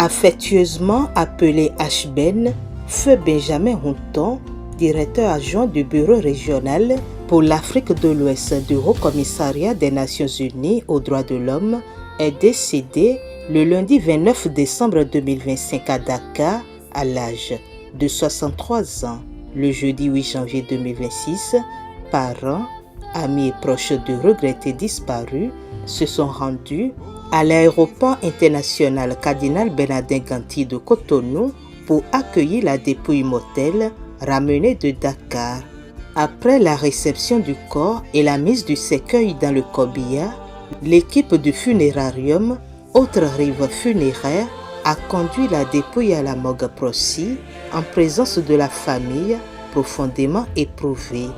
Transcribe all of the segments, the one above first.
Affectueusement appelé HBEN, Feu Benjamin Hunton, directeur adjoint du bureau régional pour l'Afrique de l'Ouest du Haut-Commissariat des Nations Unies aux droits de l'homme, est décédé le lundi 29 décembre 2025 à Dakar à l'âge de 63 ans. Le jeudi 8 janvier 2026, parents, amis et proches de regrettés disparus se sont rendus à l'aéroport international Cardinal Bernardin Ganti de Cotonou pour accueillir la dépouille mortelle ramenée de Dakar. Après la réception du corps et la mise du cercueil dans le corbillard, l'équipe du funérarium, autre rive funéraire, a conduit la dépouille à la morgue Procy en présence de la famille profondément éprouvée.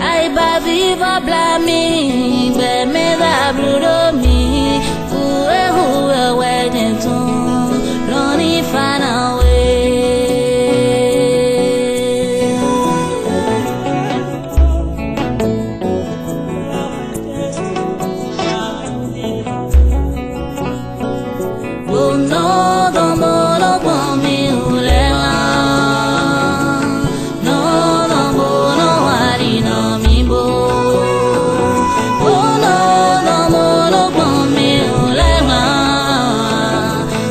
Ai ba viva blami be me da brudo mi uwe wedding tun loni fana we oh no don't know for me ulela no no no wari no mi bo oh no no for me ulela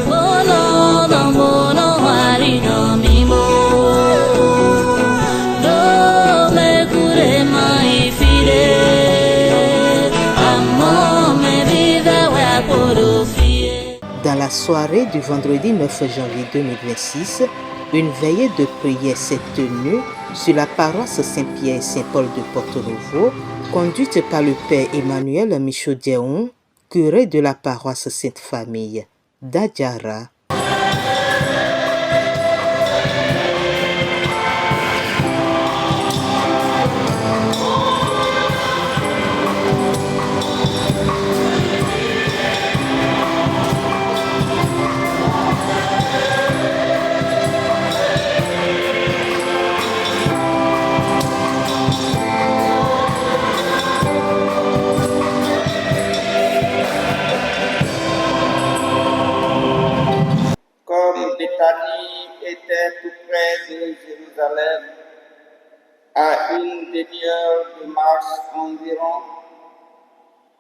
oh no no wari no mi bo do me cure mai fide amo me vive wa porofie. Dans la soirée du vendredi 9 janvier 2026, une veillée de prière s'est tenue sur la paroisse Saint-Pierre et Saint-Paul de Porto-Novo, conduite par le père Emmanuel Michaud-Diaon, curé de la paroisse Sainte-Famille d'Adjara. Comme Béthanie était tout près de Jérusalem, à une demi-heure de marche environ,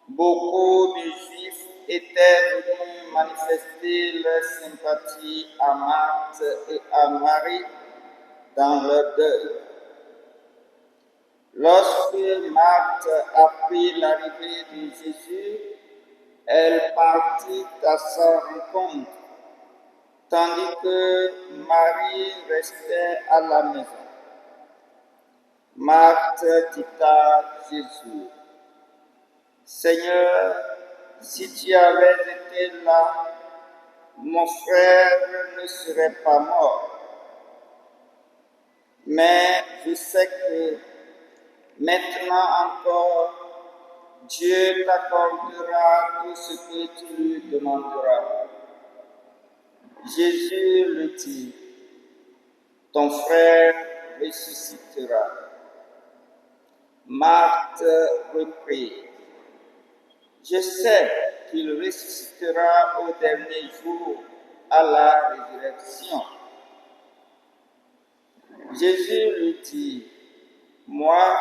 beaucoup de Juifs étaient venus manifester leur sympathie à Marthe et à Marie dans leur deuil. Lorsque Marthe apprit l'arrivée de Jésus, elle partit à sa rencontre, tandis que Marie restait à la maison. Marthe dit à Jésus, « Seigneur, si tu avais été là, mon frère ne serait pas mort. Mais je sais que maintenant encore, Dieu t'accordera tout ce que tu lui demanderas. » Jésus lui dit, « Ton frère ressuscitera. » Marthe reprit, « Je sais qu'il ressuscitera au dernier jour à la résurrection. » Jésus lui dit, « Moi,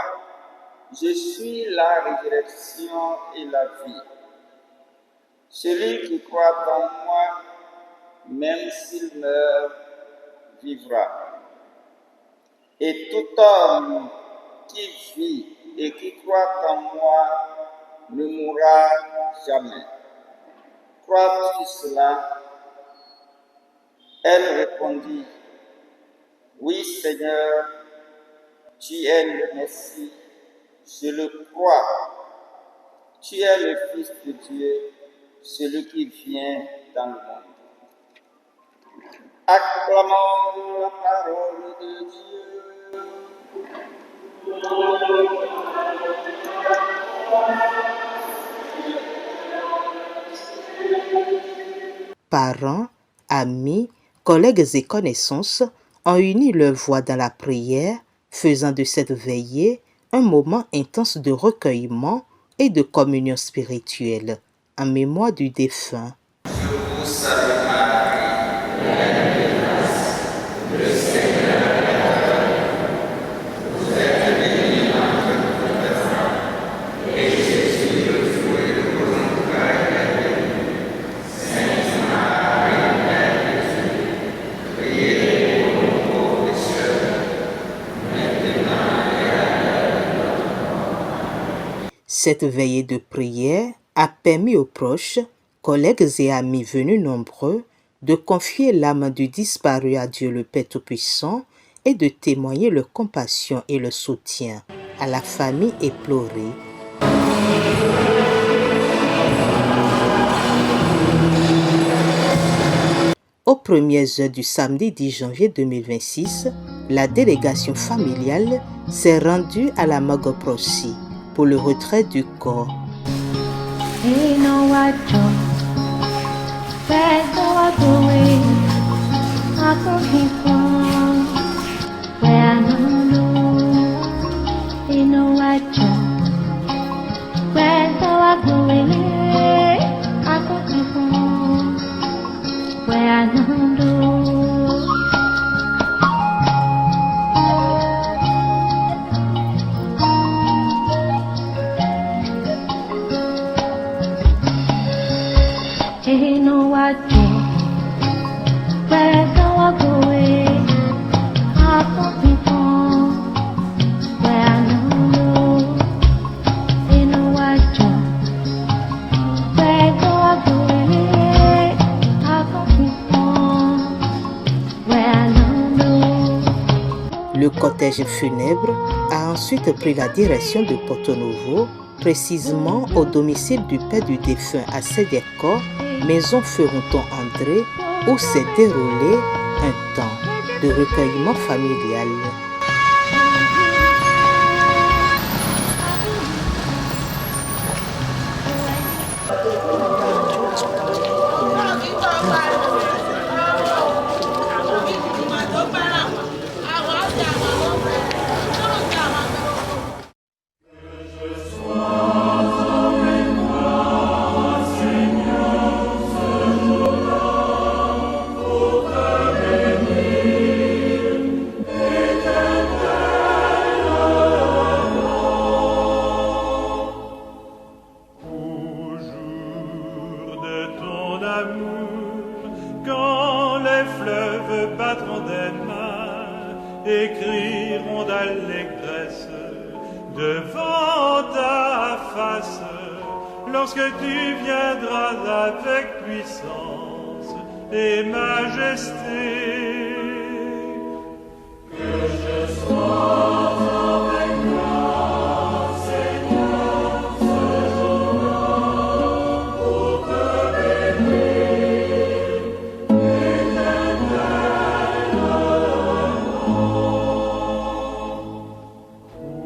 je suis la résurrection et la vie. Celui qui croit en moi, même s'il meurt, vivra. Et tout homme qui vit et qui croit en moi ne mourra jamais. Crois-tu cela? » Elle répondit, « Oui, Seigneur, tu es le Messie, je le crois. » Tu es le Fils de Dieu, celui qui vient dans le monde. Acclamons la parole de Dieu. Parents, amis, collègues et connaissances ont uni leur voix dans la prière, faisant de cette veillée un moment intense de recueillement et de communion spirituelle, en mémoire du défunt. Je vous salue Marie, pleine de grâce, le Seigneur est avec vous. Vous êtes bénie entre toutes les femmes, et Jésus, le fruit de vos entrailles, est béni. Sainte Marie, Mère de Dieu, priez pour nous pauvres pécheurs, maintenant et à l'heure de notre mort. Cette veillée de prière a permis aux proches, collègues et amis venus nombreux de confier l'âme du disparu à Dieu le Père Tout-Puissant et de témoigner leur compassion et le soutien à la famille éplorée. Aux premières heures du samedi 10 janvier 2026, la délégation familiale s'est rendue à la morgue Procy pour le retrait du corps. Le cortège funèbre a ensuite pris la direction de Porto Novo, précisément au domicile du père du défunt à Sédéco, maison Feronton André, où s'est déroulé un temps de recueillement familial. Quand les fleuves battront des mains et crieront d'allégresse devant ta face, lorsque tu viendras avec puissance et majesté. Que je sois avec toi, Seigneur, ce jour-là, pour te bénir.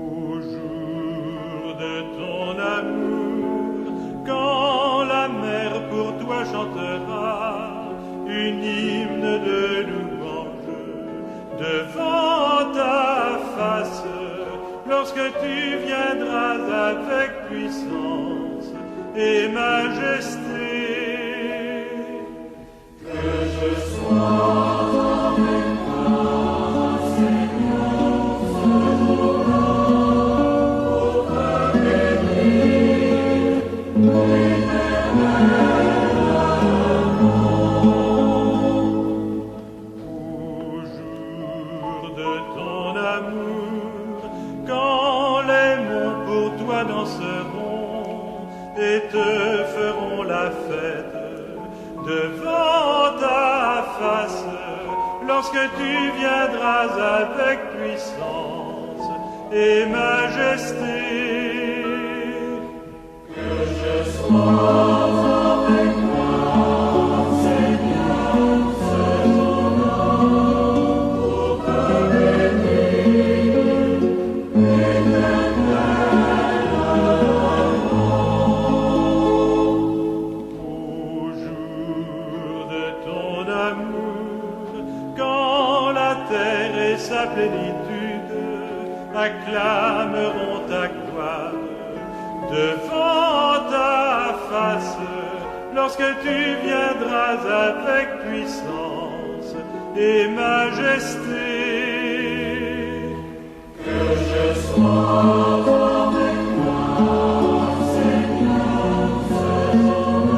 Au jour de ton amour, quand la mer pour toi chantera une hymne de louange devant ta face, lorsque tu viendras avec puissance et majesté. Que je sois avec toi, Seigneur, ce jour-là, pour te bénir, au jour de ton amour, quand les monts pour toi danseront et te feront la fête devant ta face, lorsque tu viendras avec puissance et majesté. Que acclameront ta gloire devant ta face lorsque tu viendras avec puissance et majesté. Que je sois avec toi, Seigneur, faisons-nous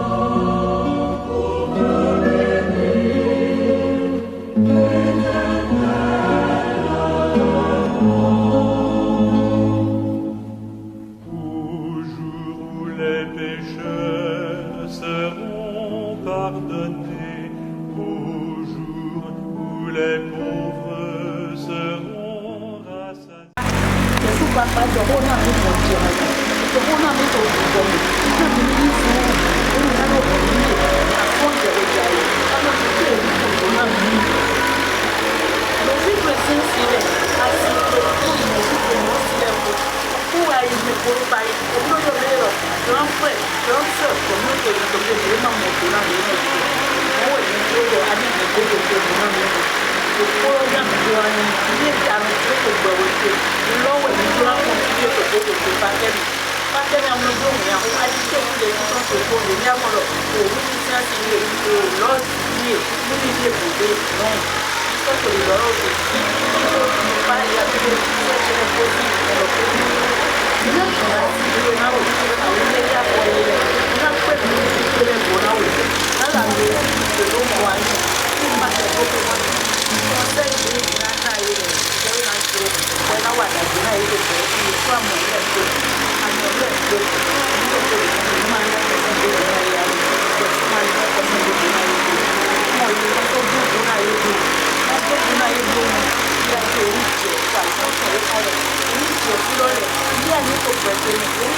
pour te bénir,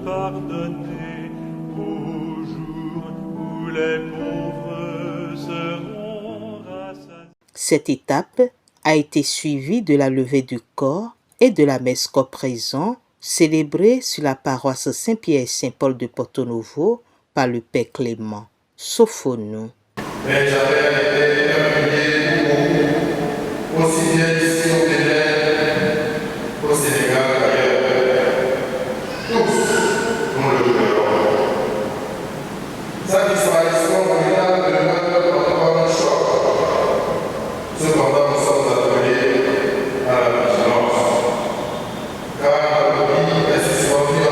pardonnés, au jour où les pauvres seront rassasiés. Cette étape a été suivie de la levée du corps et de la messe coprésent célébrée sur la paroisse Saint-Pierre et Saint-Paul de Porto-Novo par le Père Clément. Sophonou. Benjamin était un pilier pour beaucoup, aussi bien ici au Bénin qu'au Sénégal ailleurs. Tous nous le pleurons. Sa disparition brutale demeure encore un choc. Cependant, nous sommes appelés à la vigilance, car notre vie est suspendue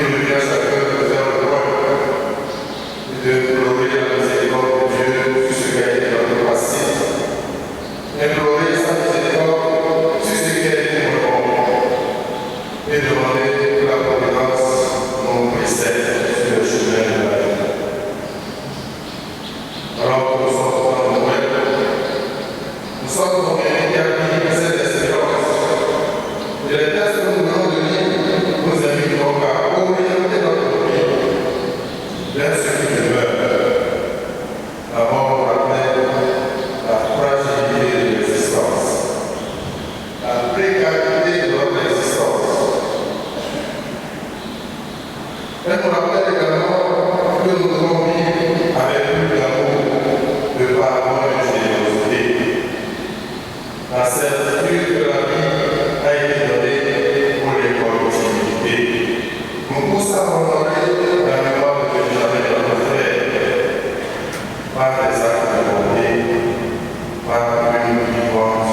il revient à chacun de faire le droit et de pleurer la miséricorde de Dieu sur ce qui a été notre passé, implorer sa miséricorde sur ce qui a été notre bon, et demander la providence nous précède sur le chemin de la vie. Alors que nous sommes dans Noël, nous sommes dans les derniers de cette espérance. Et les textes que nous venons de lire nous invitent donc à orienter notre vie vers ce qui demeure. La mort rappelle la fragilité de l'existence, la précarité de notre existence. Elle nous rappelle également que nous devons vivre avec plus d'amour, de pardon et de générosité. La certitude que la vie a été donnée pour les collectivités nous pousse à honorer la mémoire de Benjamin notre frère par des actes de bonté, par une vivante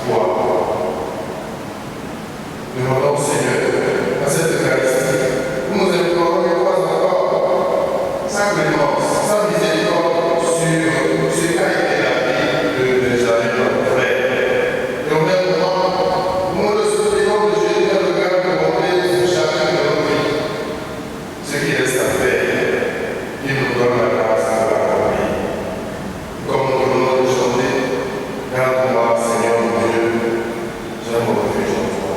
foi. Demandons au Seigneur, à cette Eucharistie, nous implorons une fois encore sa clémence, sa miséricorde sur ce qu'a été la vie de Benjamin notre frère. Et au même moment, nous le supplions de jeter un regard de bonté sur chacun de nos vies. Ce qui reste à faire, il nous donne la grâce de l'accomplir. Comme nous venons de chanter, garde-moi, Seigneur mon Dieu, je me refuge en toi.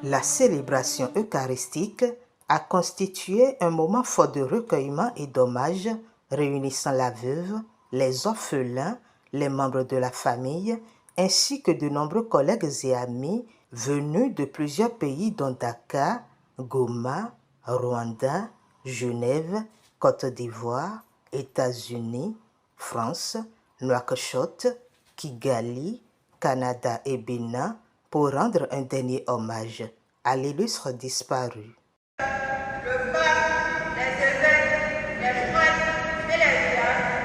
La célébration eucharistique a constitué un moment fort de recueillement et d'hommage réunissant la veuve, les orphelins, les membres de la famille, ainsi que de nombreux collègues et amis venus de plusieurs pays dont Dakar, Goma, Rwanda, Genève, Côte d'Ivoire, États-Unis, France, Nouakchott, Kigali, Canada et Bénin pour rendre un dernier hommage à l'illustre disparu. Le pape, les évêques, les prêtres et les diacres,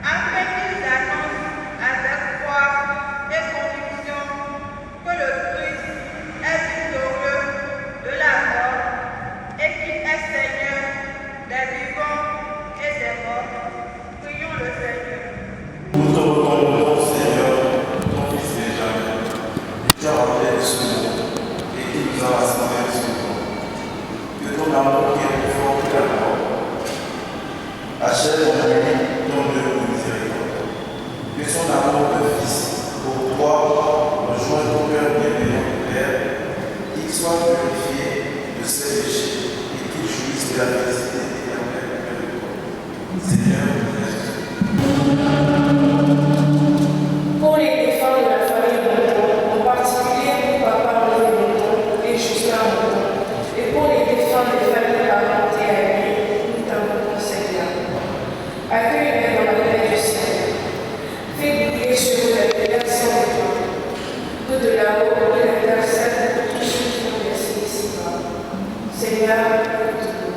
afin qu'ils annoncent avec foi et conviction que le Christ est victorieux de la mort et qu'il est Seigneur des vivants et des morts. Prions le Seigneur. Nous te recommandons, Seigneur, ton Fils Benjamin, qui t'a rappelé de ce monde et qui nous a rassemblés de ce monde. Que ton amour qui est plus fort que la mort achève en lui ton œuvre de miséricorde. Que son amour de Fils pour toi rejoigne ton cœur bienveillant de Père, qu'il soit purifié de ses péchés et qu'il jouisse de la félicité éternelle de toi. Seigneur, Pour les défunts de la famille Monton, en particulier pour papa André Monton et Justin Monton, et pour les défunts des familles parentées à lui, nous t'invoquons Seigneur. Accueille-les dans la paix du ciel. Fais briller sur eux la lumière sans éteindre. Que de là-haut, il intercède pour tous ceux qui ont versé ici-bas. Seigneur, écoute-nous.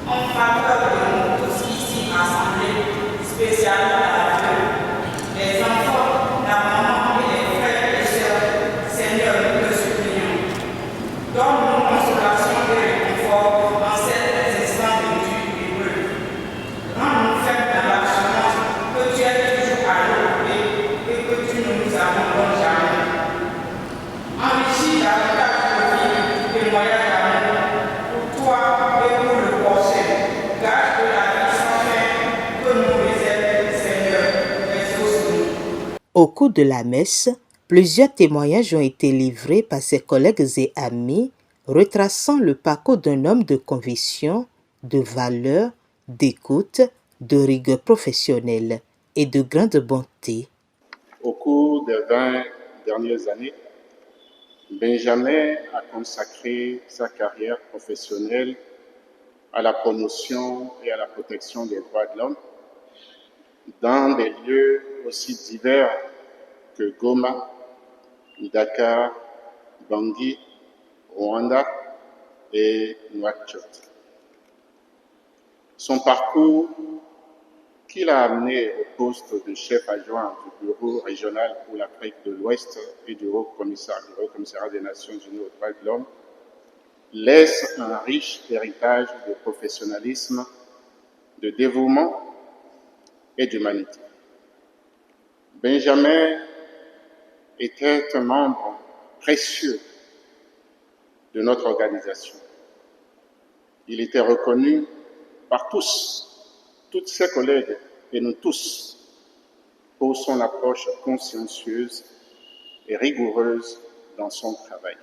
En faveur de nous tous ici rassemblés, spécialement à la veuve, les enfants, la maman et les frères et sœurs, Seigneur, nous te supplions. Donne-nous consolation et réconfort en cette instants de Dieu hébreu. Rends-nous faibles dans la chance que tu es toujours à nos côtés et que tu ne nous abandonnes jamais. Enrichis davantage de vie, témoignage d'amour pour toi et pour le prochain. Gage de la vie sans fin que nous réserve, Seigneur, exauce-nous. Au cours de la messe, plusieurs témoignages ont été livrés par ses collègues et amis, retraçant le parcours d'un homme de conviction, de valeur, d'écoute, de rigueur professionnelle et de grande bonté. Au cours des 20 dernières années, Benjamin a consacré sa carrière professionnelle à la promotion et à la protection des droits de l'homme dans des lieux aussi divers que Goma, Dakar, Bangui, Rwanda et Nouakchott. Son parcours qui l'a amené au poste de chef adjoint du Bureau régional pour l'Afrique de l'Ouest et du Haut-Commissariat des Nations Unies aux droits de l'homme laisse un riche héritage de professionnalisme, de dévouement et d'humanité. Benjamin était un membre précieux de notre organisation. Il était reconnu par tous, toutes ses collègues et nous tous, pour son approche consciencieuse et rigoureuse dans son travail.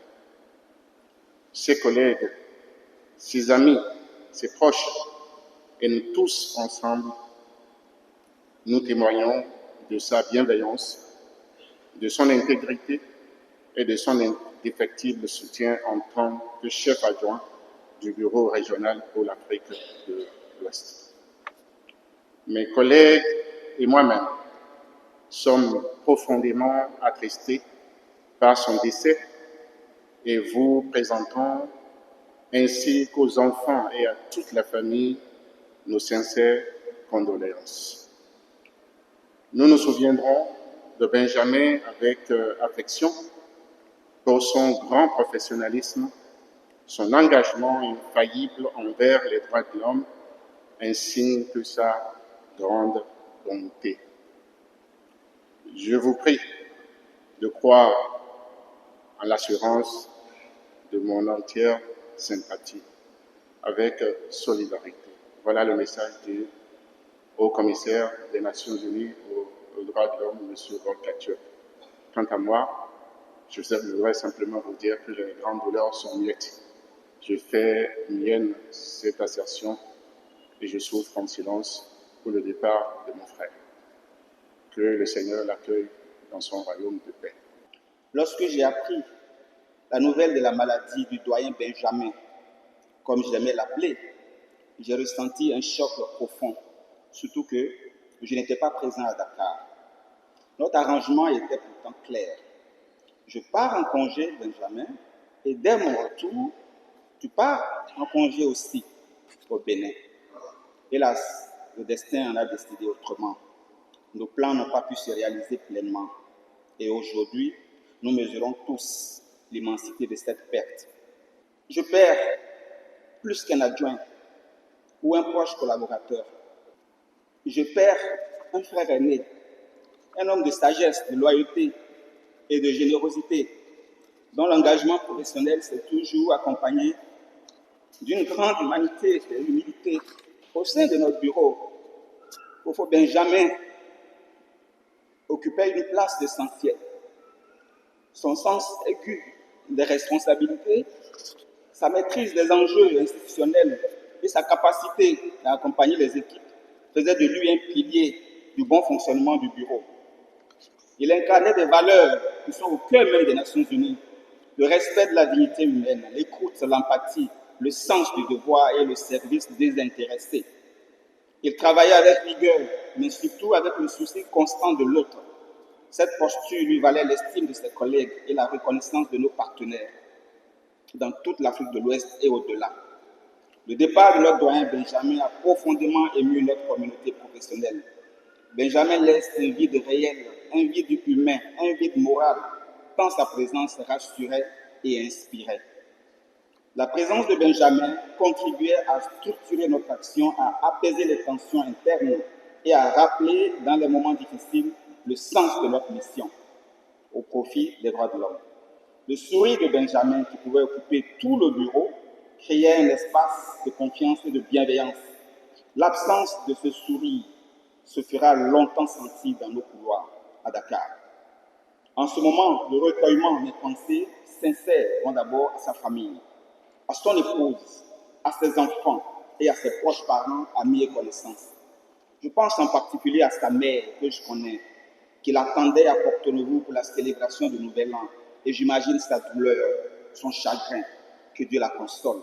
Ses collègues, ses amis, ses proches et nous tous ensemble, nous témoignons de sa bienveillance, de son intégrité et de son indéfectible soutien en tant que chef adjoint du Bureau régional pour l'Afrique de l'Ouest. Mes collègues et moi-même sommes profondément attristés par son décès et vous présentons, ainsi qu'aux enfants et à toute la famille, nos sincères condoléances. Nous nous souviendrons de Benjamin avec affection pour son grand professionnalisme, son engagement infaillible envers les droits de l'homme, ainsi que sa grande bonté. Je vous prie de croire en l'assurance de mon entière sympathie, avec solidarité. Voilà le message du Haut-Commissaire des Nations Unies aux droits de l'homme, M. Volker Turk. Quant à moi, je voudrais simplement vous dire que les grandes douleurs sont muettes. Je fais mienne cette assertion et je souffre en silence pour le départ de mon frère. Que le Seigneur l'accueille dans son royaume de paix. Lorsque j'ai appris la nouvelle de la maladie du doyen Benjamin, comme j'aimais l'appeler, j'ai ressenti un choc profond, surtout que je n'étais pas présent à Dakar. Notre arrangement était pourtant clair. Je pars en congé, Benjamin, et dès mon retour, tu pars en congé aussi au Bénin. Hélas, le destin en a décidé autrement. Nos plans n'ont pas pu se réaliser pleinement. Et aujourd'hui, nous mesurons tous l'immensité de cette perte. Je perds plus qu'un adjoint ou un proche collaborateur. Je perds un frère aîné, un homme de sagesse, de loyauté et de générosité, dont l'engagement professionnel s'est toujours accompagné d'une grande humanité et humilité. Au sein de notre bureau, Kofo Benjamin occupait une place essentielle. Son sens aigu des responsabilités, sa maîtrise des enjeux institutionnels et sa capacité à accompagner les équipes faisaient de lui un pilier du bon fonctionnement du bureau. Il incarnait des valeurs qui sont au cœur même des Nations Unies, le respect de la dignité humaine, l'écoute, l'empathie, le sens du devoir et le service désintéressé. Il travaillait avec rigueur, mais surtout avec le souci constant de l'autre. Cette posture lui valait l'estime de ses collègues et la reconnaissance de nos partenaires dans toute l'Afrique de l'Ouest et au-delà. Le départ de notre doyen Benjamin a profondément ému notre communauté professionnelle. Benjamin laisse un vide réel, un vide humain, un vide moral, tant sa présence rassurait et inspirait. La présence de Benjamin contribuait à structurer notre action, à apaiser les tensions internes et à rappeler dans les moments difficiles le sens de notre mission au profit des droits de l'homme. Le sourire de Benjamin, qui pouvait occuper tout le bureau, créait un espace de confiance et de bienveillance. L'absence de ce sourire se fera longtemps sentir dans nos couloirs à Dakar. En ce moment, le recueillement des pensées sincères vont d'abord à sa famille, à son épouse, à ses enfants et à ses proches parents, amis et connaissances. Je pense en particulier à sa mère que je connais, qui l'attendait à Porto-Novo pour la célébration du Nouvel An, et j'imagine sa douleur, son chagrin, que Dieu la console.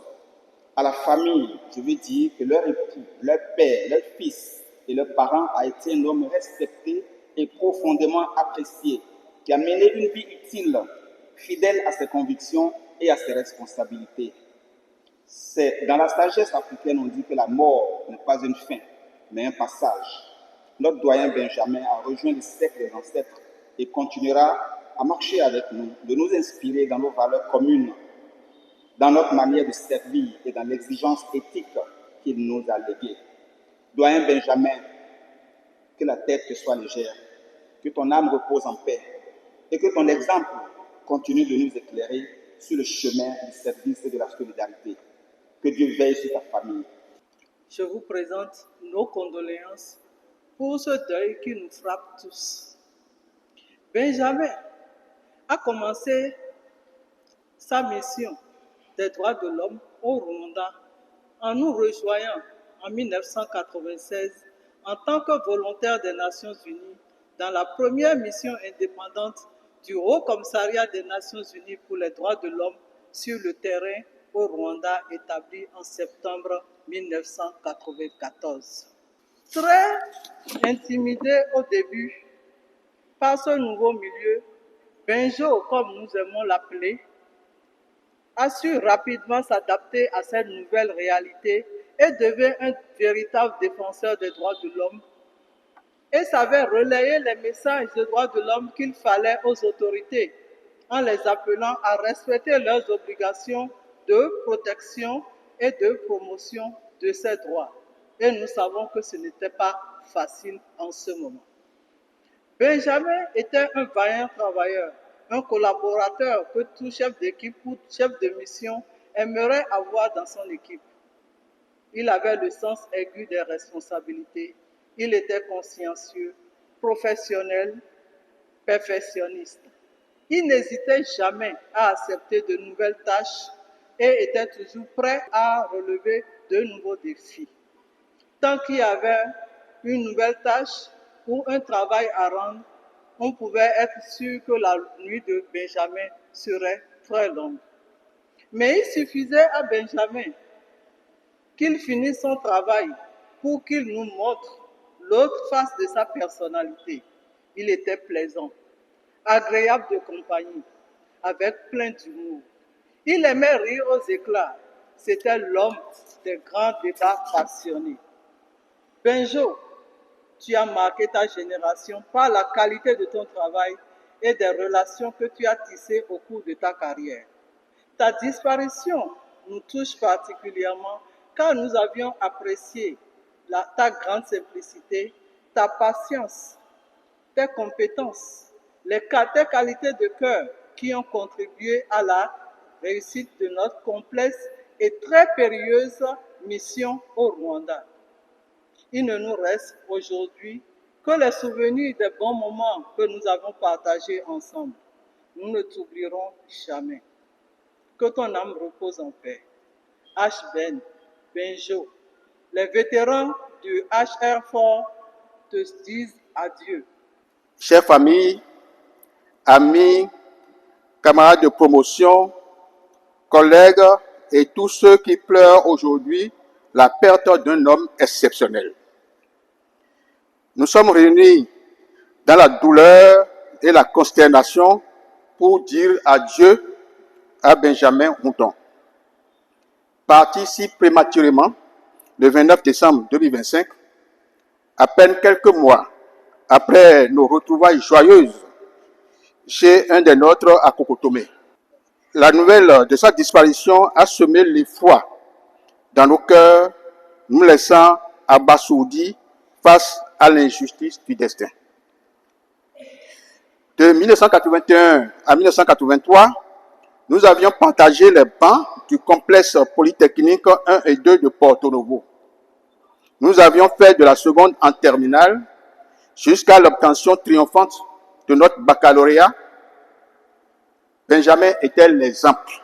À la famille, je veux dire que leur époux, leur père, leur fils et leurs parents a été un homme respecté et profondément apprécié. qui a mené une vie utile, fidèle à ses convictions et à ses responsabilités. C'est dans la sagesse africaine, on dit que la mort n'est pas une fin, mais un passage. Notre doyen Benjamin a rejoint le cercle des ancêtres et continuera à marcher avec nous, de nous inspirer dans nos valeurs communes, dans notre manière de servir et dans l'exigence éthique qu'il nous a léguée. Doyen Benjamin, que la tête te soit légère, que ton âme repose en paix et que ton exemple continue de nous éclairer sur le chemin du service et de la solidarité. Que Dieu veille sur ta famille. Je vous présente nos condoléances pour ce deuil qui nous frappe tous. Benjamin a commencé sa mission des droits de l'homme au Rwanda en nous rejoignant en 1996 en tant que volontaire des Nations Unies dans la première mission indépendante du Haut Commissariat des Nations Unies pour les droits de l'homme sur le terrain au Rwanda, établi en septembre 1994. Très intimidé au début par ce nouveau milieu, Benjo, comme nous aimons l'appeler, a su rapidement s'adapter à cette nouvelle réalité et devint un véritable défenseur des droits de l'homme et savait relayer les messages des droits de l'homme qu'il fallait aux autorités en les appelant à respecter leurs obligations de protection et de promotion de ces droits. Et nous savons que ce n'était pas facile en ce moment. Benjamin était un vaillant travailleur, un collaborateur que tout chef d'équipe ou chef de mission aimerait avoir dans son équipe. Il avait le sens aigu des responsabilités. Il était consciencieux, professionnel, perfectionniste. Il n'hésitait jamais à accepter de nouvelles tâches et était toujours prêt à relever de nouveaux défis. Tant qu'il y avait une nouvelle tâche ou un travail à rendre, on pouvait être sûr que la nuit de Benjamin serait très longue. Mais il suffisait à Benjamin qu'il finisse son travail pour qu'il nous montre l'autre face de sa personnalité. Il était plaisant, agréable de compagnie, avec plein d'humour. Il aimait rire aux éclats. C'était l'homme des grands débats passionnés. Benjo, tu as marqué ta génération par la qualité de ton travail et des relations que tu as tissées au cours de ta carrière. Ta disparition nous touche particulièrement car nous avions apprécié ta grande simplicité, ta patience, tes compétences, tes qualités de cœur qui ont contribué à la réussite de notre complexe et très périlleuse mission au Rwanda. Il ne nous reste aujourd'hui que les souvenirs des bons moments que nous avons partagés ensemble. Nous ne t'oublierons jamais. Que ton âme repose en paix. H. Benjo, les vétérans du HR4 te disent adieu. Chers familles, amis, camarades de promotion, collègues et tous ceux qui pleurent aujourd'hui la perte d'un homme exceptionnel. Nous sommes réunis dans la douleur et la consternation pour dire adieu à Benjamin Hunton. Parti si prématurément le 29 décembre 2025, à peine quelques mois après nos retrouvailles joyeuses chez un des nôtres à Kokotomé. La nouvelle de sa disparition a semé l'effroi dans nos cœurs, nous laissant abasourdis face à l'injustice du destin. De 1981 à 1983, nous avions partagé les bancs du complexe polytechnique 1 et 2 de Porto Novo. Nous avions fait de la seconde en terminale jusqu'à l'obtention triomphante de notre baccalauréat. Benjamin était l'exemple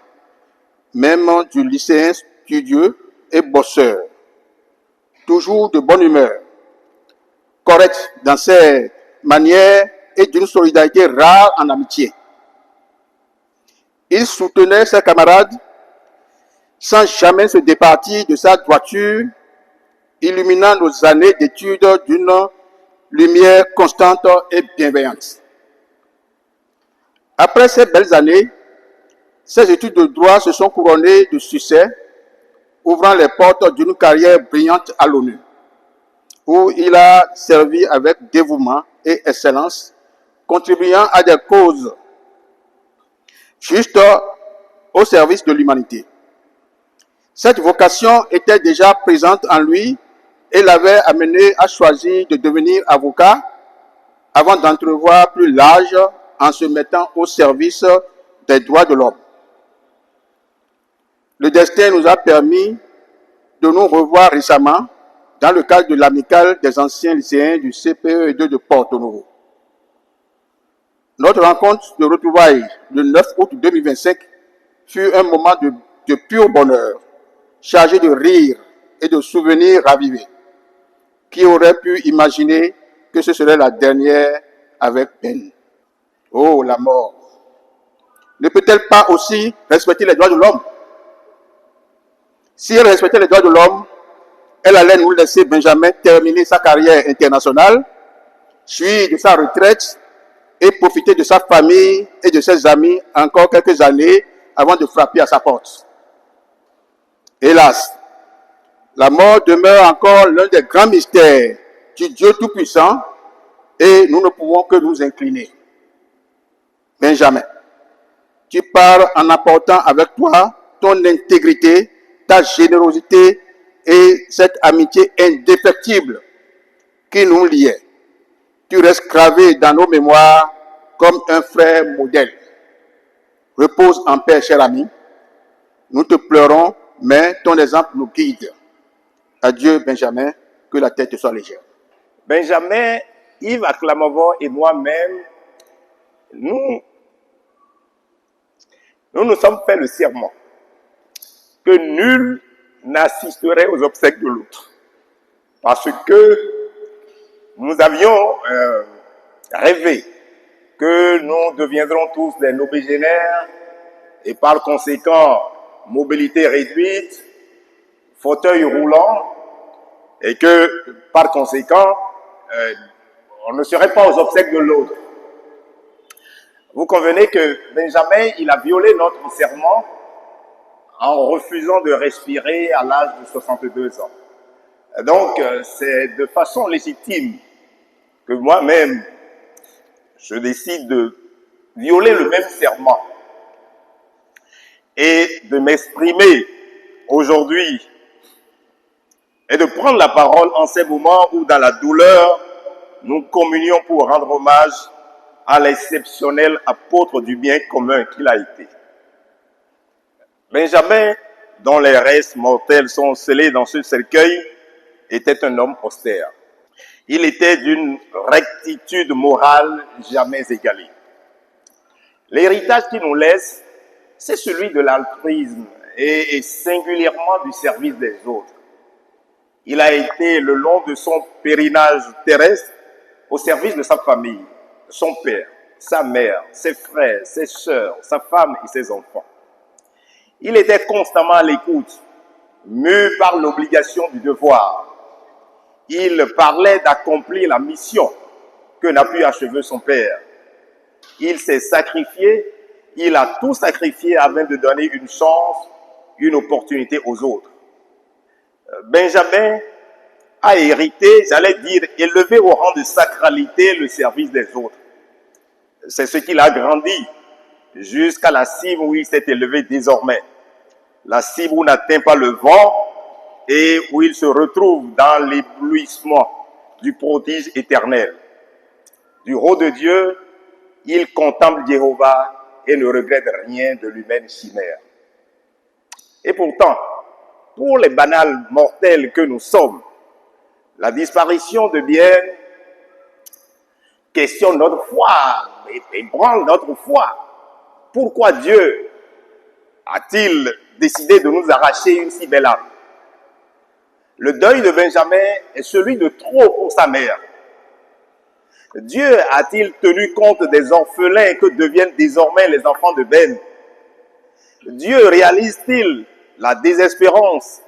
même du lycéen studieux et bosseur, toujours de bonne humeur, correct dans ses manières et d'une solidarité rare en amitié. Il soutenait ses camarades sans jamais se départir de sa droiture, illuminant nos années d'études d'une lumière constante et bienveillante. Après ces belles années, ses études de droit se sont couronnées de succès, ouvrant les portes d'une carrière brillante à l'ONU, où il a servi avec dévouement et excellence, contribuant à des causes justes au service de l'humanité. Cette vocation était déjà présente en lui et l'avait amené à choisir de devenir avocat avant d'entrevoir plus large en se mettant au service des droits de l'homme. Le destin nous a permis de nous revoir récemment dans le cadre de l'amicale des anciens lycéens du CPE2 de Porto-Novo. Notre rencontre de retrouvailles le 9 août 2025 fut un moment de pur bonheur, chargé de rires et de souvenirs ravivés. Qui aurait pu imaginer que ce serait la dernière avec Ben? Oh, la mort! Ne peut-elle pas aussi respecter les droits de l'homme? Si elle respectait les droits de l'homme, elle allait nous laisser Benjamin terminer sa carrière internationale, suivre de sa retraite et profiter de sa famille et de ses amis encore quelques années avant de frapper à sa porte. Hélas, la mort demeure encore l'un des grands mystères du Dieu Tout-Puissant et nous ne pouvons que nous incliner. Benjamin, tu pars en apportant avec toi ton intégrité, ta générosité et cette amitié indéfectible qui nous liait. Tu restes gravé dans nos mémoires comme un frère modèle. Repose en paix, cher ami. Nous te pleurons, mais ton exemple nous guide. Adieu, Benjamin, que la tête soit légère. Benjamin, Yves Aklamavor et moi-même, nous sommes fait le serment que nul n'assisterait aux obsèques de l'autre. Parce que nous avions rêvé que nous deviendrons tous des nobégénaires et par conséquent, mobilité réduite, fauteuil roulant, et que par conséquent, on ne serait pas aux obsèques de l'autre. Vous convenez que Benjamin, il a violé notre serment en refusant de respirer à l'âge de 62 ans. Donc, c'est de façon légitime que moi-même, je décide de violer le même serment et de m'exprimer aujourd'hui et de prendre la parole en ces moments où, dans la douleur, nous communions pour rendre hommage à l'exceptionnel apôtre du bien commun qu'il a été. Benjamin, dont les restes mortels sont scellés dans ce cercueil, était un homme austère. Il était d'une rectitude morale jamais égalée. L'héritage qu'il nous laisse, c'est celui de l'altruisme et singulièrement du service des autres. Il a été, le long de son pèlerinage terrestre, au service de sa famille, son père, sa mère, ses frères, ses sœurs, sa femme et ses enfants. Il était constamment à l'écoute, mu par l'obligation du devoir. Il parlait d'accomplir la mission que n'a pu achever son père. Il s'est sacrifié, il a tout sacrifié afin de donner une chance, une opportunité aux autres. Benjamin a hérité, j'allais dire, élevé au rang de sacralité le service des autres. C'est ce qu'il a grandi jusqu'à la cime où il s'est élevé désormais. La cime où n'atteint pas le vent et où il se retrouve dans l'éblouissement du prodige éternel. Du haut de Dieu, il contemple Jéhovah et ne regrette rien de l'humaine chimère. Et pourtant, pour les banals mortels que nous sommes, la disparition de biens questionne notre foi, ébranle notre foi. Pourquoi Dieu a-t-il décidé de nous arracher une si belle âme? Le deuil de Benjamin est celui de trop pour sa mère. Dieu a-t-il tenu compte des orphelins que deviennent désormais les enfants de Ben? Dieu réalise-t-il la désespérance,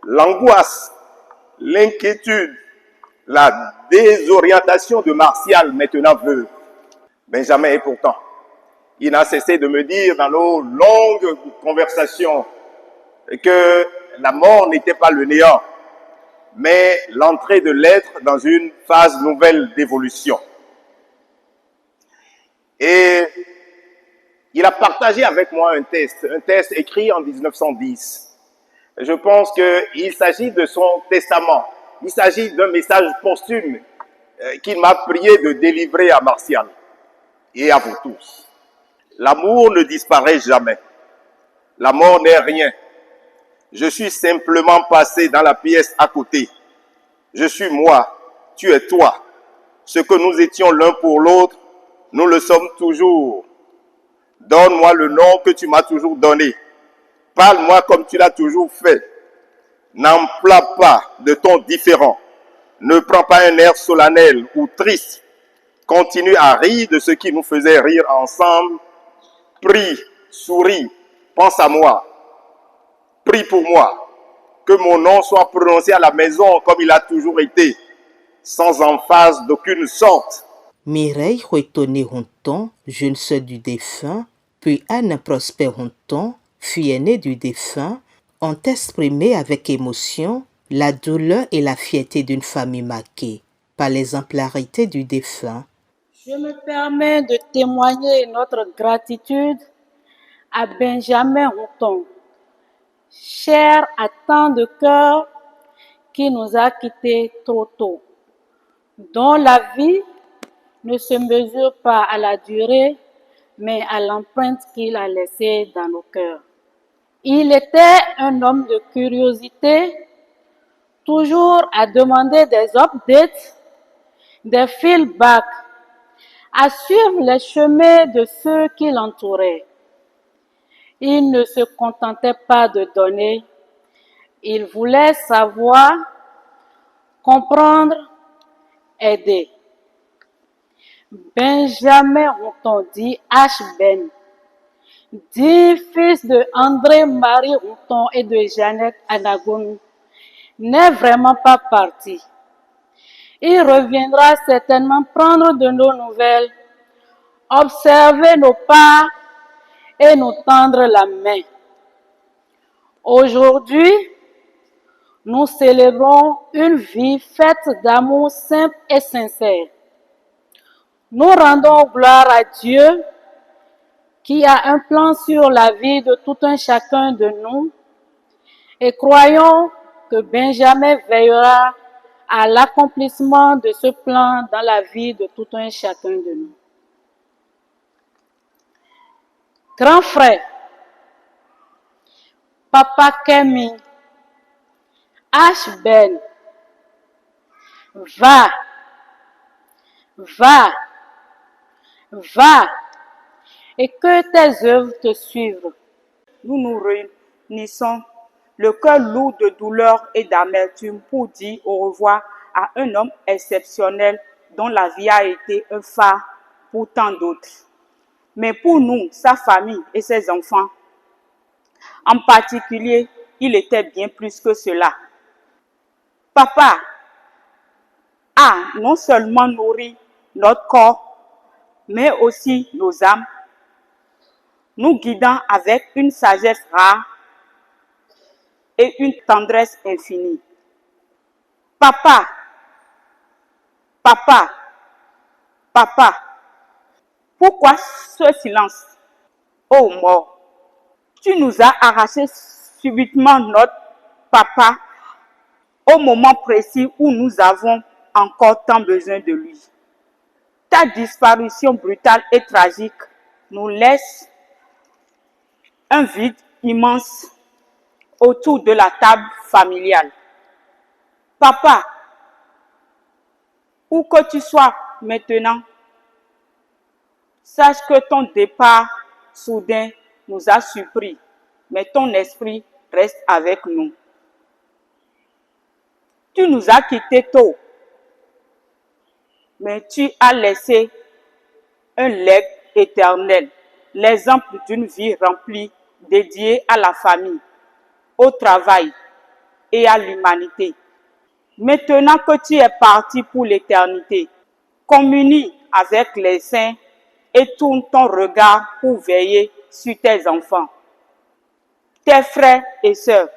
l'angoisse, l'inquiétude, la désorientation de Martial, maintenant veuve? Benjamin est pourtant Il n'a cessé de me dire dans nos longues conversations que la mort n'était pas le néant, mais l'entrée de l'être dans une phase nouvelle d'évolution. Et il a partagé avec moi un test écrit en 1910. Je pense qu'il s'agit de son testament. Il s'agit d'un message posthume qu'il m'a prié de délivrer à Martial et à vous tous. L'amour ne disparaît jamais. La mort n'est rien. Je suis simplement passé dans la pièce à côté. Je suis moi, tu es toi. Ce que nous étions l'un pour l'autre, nous le sommes toujours. Donne-moi le nom que tu m'as toujours donné. Parle-moi comme tu l'as toujours fait. N'emploie pas de ton différent. Ne prends pas un air solennel ou triste. Continue à rire de ce qui nous faisait rire ensemble. Prie, souris, pense à moi. Prie pour moi. Que mon nom soit prononcé à la maison comme il a toujours été, sans emphase d'aucune sorte. Mireille Huetone Honton, jeune sœur du défunt, puis Anne Prosper Honton, fille aînée du défunt, ont exprimé avec émotion la douleur et la fierté d'une famille marquée par l'exemplarité du défunt. Je me permets de témoigner notre gratitude à Benjamin Honton, cher à tant de cœurs, qui nous a quittés trop tôt, dont la vie ne se mesure pas à la durée, mais à l'empreinte qu'il a laissée dans nos cœurs. Il était un homme de curiosité, toujours à demander des updates, des feedbacks, à suivre les chemins de ceux qui l'entouraient. Il ne se contentait pas de donner, il voulait savoir, comprendre, aider. Benjamin Honton, dit H. Ben, dit fils de André-Marie Honton et de Jeannette Anagoun, n'est vraiment pas parti. Il reviendra certainement prendre de nos nouvelles, observer nos pas et nous tendre la main. Aujourd'hui, nous célébrons une vie faite d'amour simple et sincère. Nous rendons gloire à Dieu qui a un plan sur la vie de tout un chacun de nous et croyons que Benjamin veillera à l'accomplissement de ce plan dans la vie de tout un chacun de nous. Grand frère, Papa Kemi, H. Ben, va, et que tes œuvres te suivent. Nous nous réunissons, le cœur lourd de douleur et d'amertume, pour dire au revoir à un homme exceptionnel dont la vie a été un phare pour tant d'autres. Mais pour nous, sa famille et ses enfants, en particulier, il était bien plus que cela. Papa a non seulement nourri notre corps, mais aussi nos âmes, nous guidant avec une sagesse rare et une tendresse infinie. Papa, pourquoi ce silence? Ô mort, tu nous as arraché subitement notre papa au moment précis où nous avons encore tant besoin de lui. Ta disparition brutale et tragique nous laisse un vide immense autour de la table familiale. Papa, où que tu sois maintenant, sache que ton départ soudain nous a surpris, mais ton esprit reste avec nous. Tu nous as quittés tôt, mais tu as laissé un legs éternel, l'exemple d'une vie remplie, dédiée à la famille, au travail et à l'humanité. Maintenant que tu es parti pour l'éternité, communie avec les saints et tourne ton regard pour veiller sur tes enfants, tes frères et sœurs,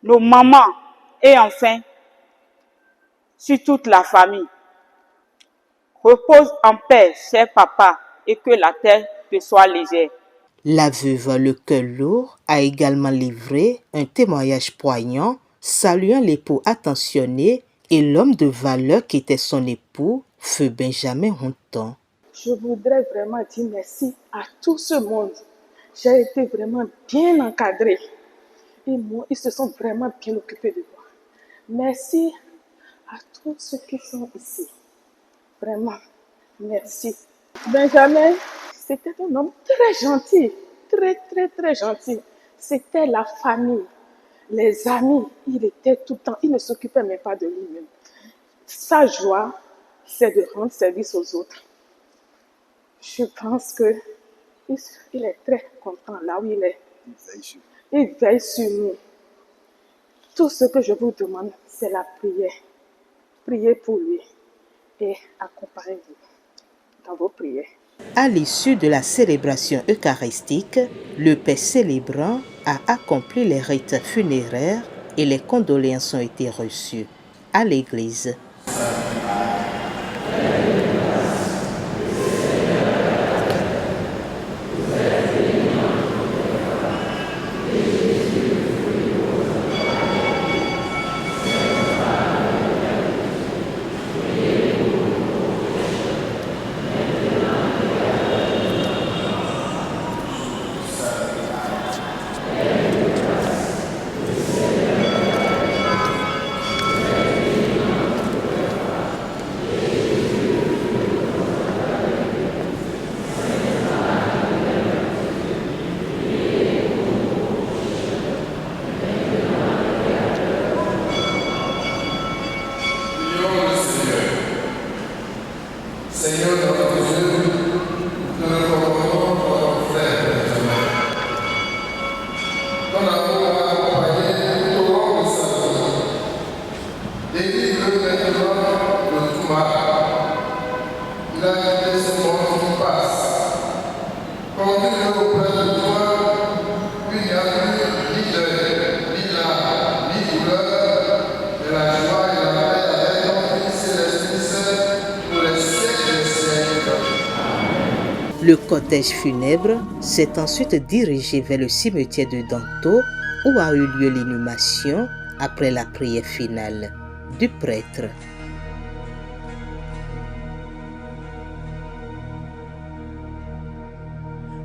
nos mamans et enfin sur toute la famille. Repose en paix, cher papa, et que la terre te soit légère. La veuve, le cœur lourd, a également livré un témoignage poignant, saluant l'époux attentionné et l'homme de valeur qui était son époux, feu Benjamin Honton. Je voudrais vraiment dire merci à tout ce monde. J'ai été vraiment bien encadrée. Et moi, ils se sont vraiment bien occupés de moi. Merci à tous ceux qui sont ici. Vraiment, merci. Benjamin, c'était un homme très gentil, très gentil. C'était la famille, les amis. Il était tout le temps, il ne s'occupait même pas de lui-même. Sa joie, c'est de rendre service aux autres. Je pense que il est très content là où il est. Il veille sur nous. Tout ce que je vous demande, c'est la prière. Priez pour lui et accompagnez-vous dans vos prières. À l'issue de la célébration eucharistique, le père célébrant a accompli les rites funéraires et les condoléances ont été reçues à l'église. Seigneur notre Dieu, nous recommandons notre frère Benjamin. Ton amour a accompagné tout au long de sa vie. Délivre maintenant de tout mal. Il a quitté ce monde qui passe. Conduis-le auprès de toi, puis il n'y a plus ni deuil, ni larmes, ni douleur, mais la joie et la paix avec ton Fils et l'Esprit Saint pour les siècles des siècles. Le cortège funèbre s'est ensuite dirigé vers le cimetière de Danto où a eu lieu l'inhumation après la prière finale du prêtre.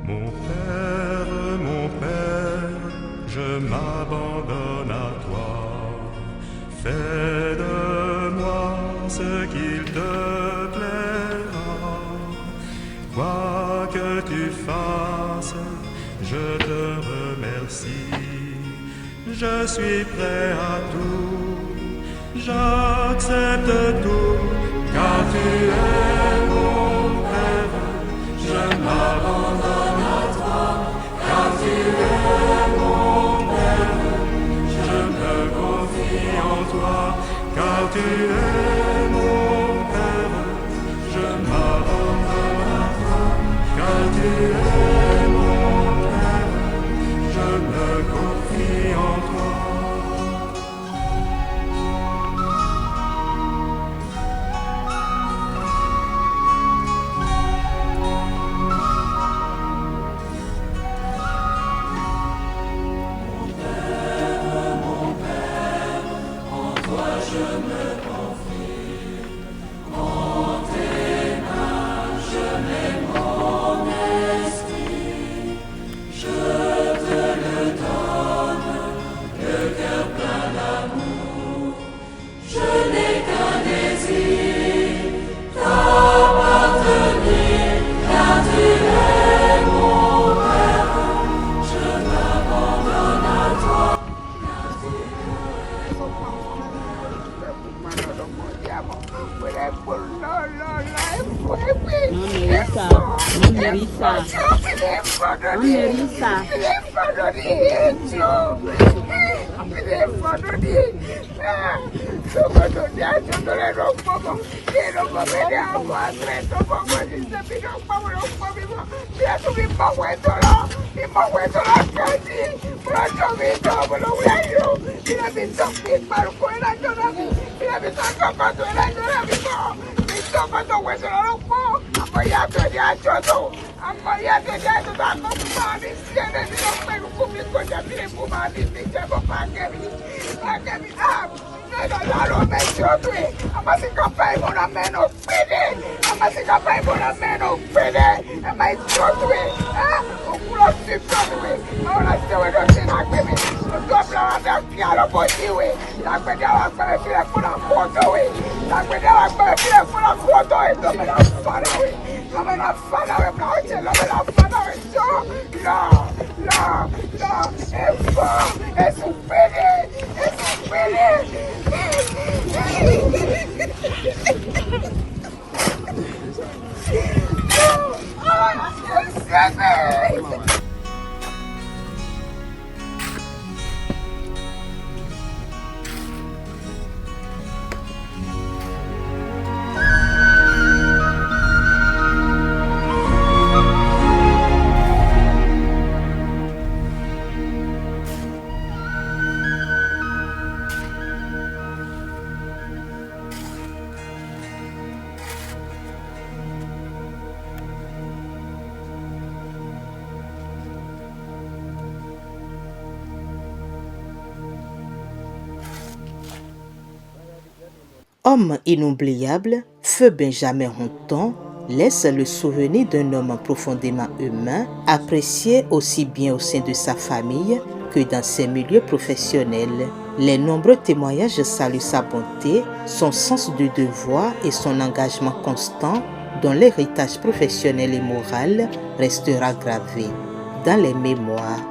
Mon Père, je m'abandonne à toi. Fais de moi ce qu'il te plaira. Quoi que tu fasses, je te remercie. Je suis prêt à tout, j'accepte tout, car tu es mon Père. Je m'abandonne à toi, car tu es mon Père. Je me confie en toi, car tu es mon Père. Je m'abandonne à toi, car tu es mon Père. Je me confie en toi. On mérite ça. On mérite ça. Homme inoubliable, Feu Benjamin Honton laisse le souvenir d'un homme profondément humain, apprécié aussi bien au sein de sa famille que dans ses milieux professionnels. Les nombreux témoignages saluent sa bonté, son sens du devoir et son engagement constant, dont l'héritage professionnel et moral restera gravé dans les mémoires.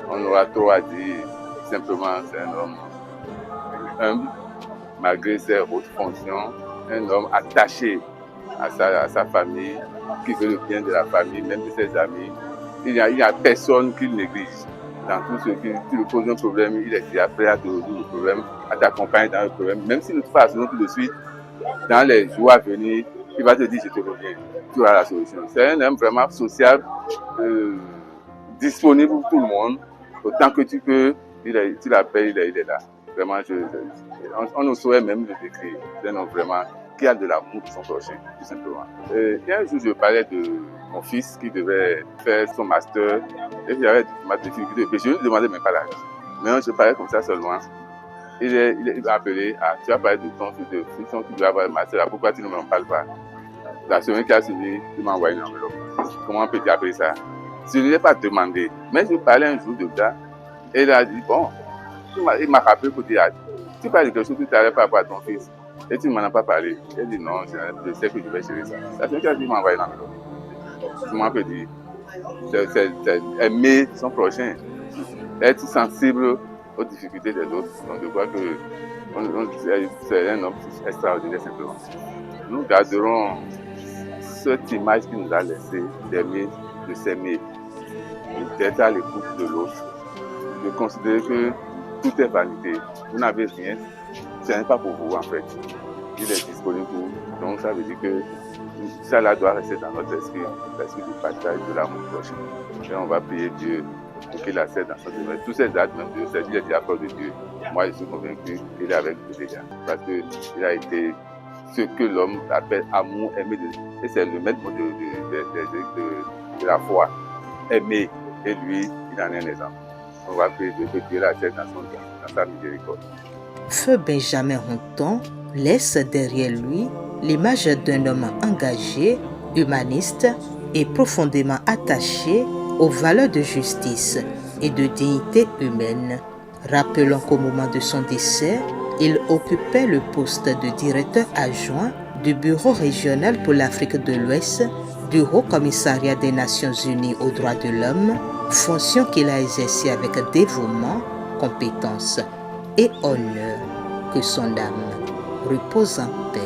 On aura trop à dire, simplement c'est un homme humble, malgré ses hautes fonctions, un homme attaché à sa famille, qui veut le bien de la famille, même de ses amis. Il n'y a personne qui le néglige. Dans tout ce qui tu lui poses un problème, il est déjà prêt à te résoudre le problème, à t'accompagner dans le problème. Même si nous ne te faisons tout de suite, dans les jours à venir, il va te dire je te reviens, tu auras la solution. C'est un homme vraiment sociable, disponible pour tout le monde. Autant que tu peux, tu l'appelles, il est là. Vraiment, on ne saurait même le décrire. C'est un homme vraiment qui a de l'amour pour son prochain, tout simplement. Il y a un jour, je parlais de mon fils qui devait faire son master et j'avais des difficultés. Je ne lui demandais même pas l'âge. Mais je parlais comme ça seulement. Il m'a appelé, tu as parlé de ton fils qui doit avoir le master, pourquoi tu ne m'en parles pas? La semaine qui a suivi, il m'a envoyé une enveloppe. Comment peux-tu appeler ça? Je ne l'ai pas demandé, mais je parlais un jour de ça et il a dit, bon, il m'a rappelé pour dire, tu parles de quelque chose tout à l'heure par rapport à ton fils et tu ne m'en as pas parlé. Il a dit non, je sais que je vais gérer ça. La semaine qui a suivi, il m'a envoyé une enveloppe. Comment peut dire? C'est aimer son prochain, être sensible aux difficultés des autres. Donc je crois que c'est un homme extraordinaire simplement. Nous garderons cette image qu'il nous a laissée d'aimer, de s'aimer, d'être à l'écoute de l'autre, de considérer que tout est vanité. Vous n'avez rien, ce n'est pas pour vous en fait. Il est disponible pour vous. Donc ça veut dire que ça là doit rester dans notre esprit, l'esprit du partage, de l'amour prochain. Et on va prier Dieu pour qu'il accepte dans son demeure. Tous ces dates, même Dieu, c'est dit à cause de Dieu. Moi, je suis convaincu qu'il est avec nous déjà. Parce qu'il a été ce que l'homme appelle amour, aimer. Et c'est le maître de la foi. Aimer. Et lui, il en est un exemple. On va prier Dieu que Dieu l'accepte dans sa miséricorde. Feu Benjamin Honton laisse derrière lui l'image d'un homme engagé, humaniste et profondément attaché aux valeurs de justice et de dignité humaine. Rappelons qu'au moment de son décès, il occupait le poste de directeur adjoint du Bureau régional pour l'Afrique de l'Ouest du Haut Commissariat des Nations Unies aux droits de l'homme, fonction qu'il a exercée avec dévouement, compétence et honneur. Que son âme repose en paix.